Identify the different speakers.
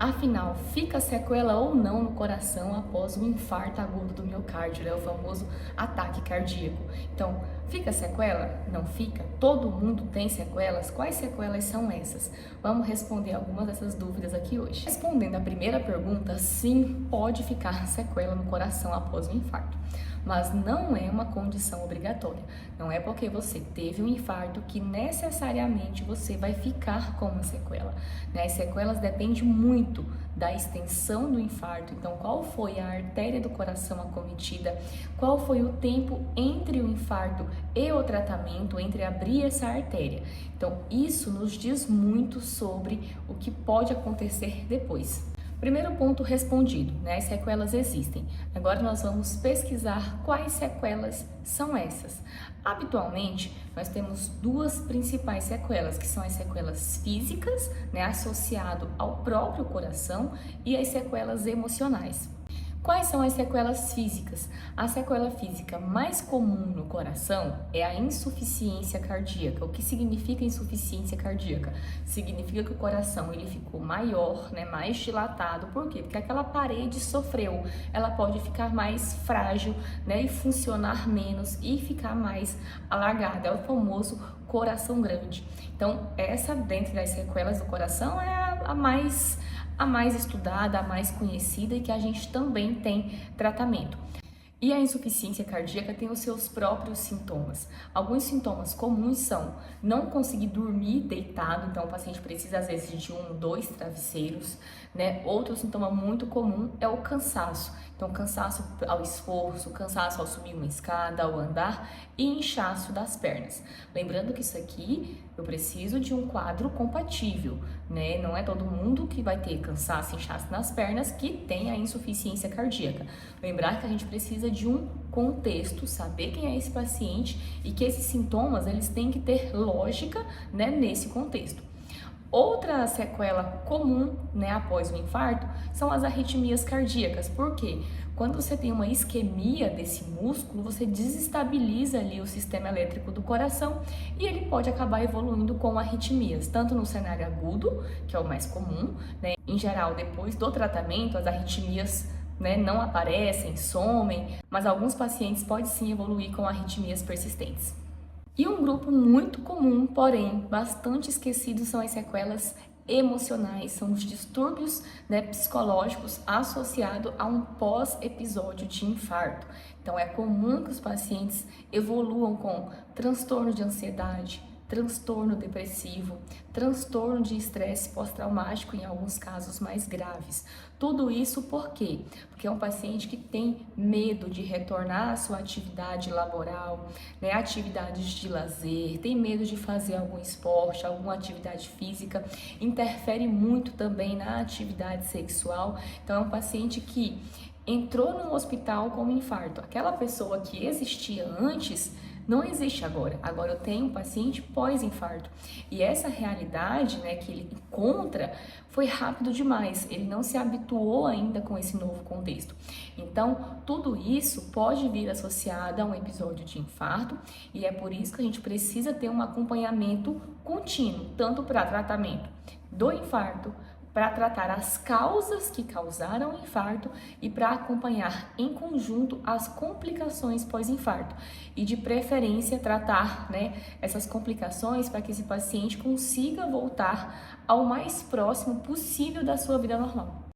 Speaker 1: Afinal, fica sequela ou não no coração após o infarto agudo do miocárdio, né? O famoso ataque cardíaco. Então, fica sequela? Não fica? Todo mundo tem sequelas? Quais sequelas são essas? Vamos responder algumas dessas dúvidas aqui hoje. Respondendo a primeira pergunta, sim, pode ficar sequela no coração após o infarto, mas não é uma condição obrigatória. Não é porque você teve um infarto que necessariamente você vai ficar com uma sequela, né? As sequelas dependem muito da extensão do infarto. Então, qual foi a artéria do coração acometida? Qual foi o tempo entre o infarto e o tratamento, entre abrir essa artéria? Então, isso nos diz muito sobre o que pode acontecer depois. Primeiro ponto respondido, né? As sequelas existem. Agora nós vamos pesquisar quais sequelas são essas. Habitualmente, nós temos duas principais sequelas, que são as sequelas físicas, né, associado ao próprio coração, e as sequelas emocionais. Quais são as sequelas físicas? A sequela física mais comum no coração é a insuficiência cardíaca. O que significa insuficiência cardíaca? Significa que o coração ele ficou maior, né, mais dilatado. Por quê? Porque aquela parede sofreu. Ela pode ficar mais frágil, né, e funcionar menos e ficar mais alargada. É o famoso coração grande. Então, essa dentre das sequelas do coração é a mais estudada, a mais conhecida e que a gente também tem tratamento. E a insuficiência cardíaca tem os seus próprios sintomas. Alguns sintomas comuns são não conseguir dormir deitado, então o paciente precisa às vezes de 2 travesseiros, né? Outro sintoma muito comum é o cansaço. Então, cansaço ao esforço, cansaço ao subir uma escada, ao andar e inchaço das pernas. Lembrando que isso aqui eu preciso de um quadro compatível, né? Não é todo mundo que vai ter cansaço e inchaço nas pernas que tem a insuficiência cardíaca. Lembrar que a gente precisa de um contexto, saber quem é esse paciente e que esses sintomas eles têm que ter lógica, né, nesse contexto. Outra sequela comum, né, após o infarto são as arritmias cardíacas. Por quê? Quando você tem uma isquemia desse músculo, você desestabiliza ali o sistema elétrico do coração e ele pode acabar evoluindo com arritmias, tanto no cenário agudo, que é o mais comum, né? Em geral, depois do tratamento, as arritmias, né, não aparecem, somem, mas alguns pacientes podem sim evoluir com arritmias persistentes. E um grupo muito comum, porém bastante esquecido, são as sequelas emocionais, são os distúrbios, né, psicológicos associados a um pós-episódio de infarto. Então é comum que os pacientes evoluam com transtorno de ansiedade, transtorno depressivo, transtorno de estresse pós-traumático, em alguns casos mais graves. Tudo isso por quê? Porque é um paciente que tem medo de retornar à sua atividade laboral, né, atividades de lazer, tem medo de fazer algum esporte, alguma atividade física, interfere muito também na atividade sexual. Então é um paciente que entrou no hospital com um infarto. Aquela pessoa que existia antes não existe agora. Agora eu tenho um paciente pós-infarto. E essa realidade, né, que ele encontra foi rápido demais. Ele não se habituou ainda com esse novo contexto. Então, tudo isso pode vir associado a um episódio de infarto e é por isso que a gente precisa ter um acompanhamento contínuo, tanto para tratamento do infarto, para tratar as causas que causaram o infarto e para acompanhar em conjunto as complicações pós-infarto e de preferência tratar, né, essas complicações para que esse paciente consiga voltar ao mais próximo possível da sua vida normal.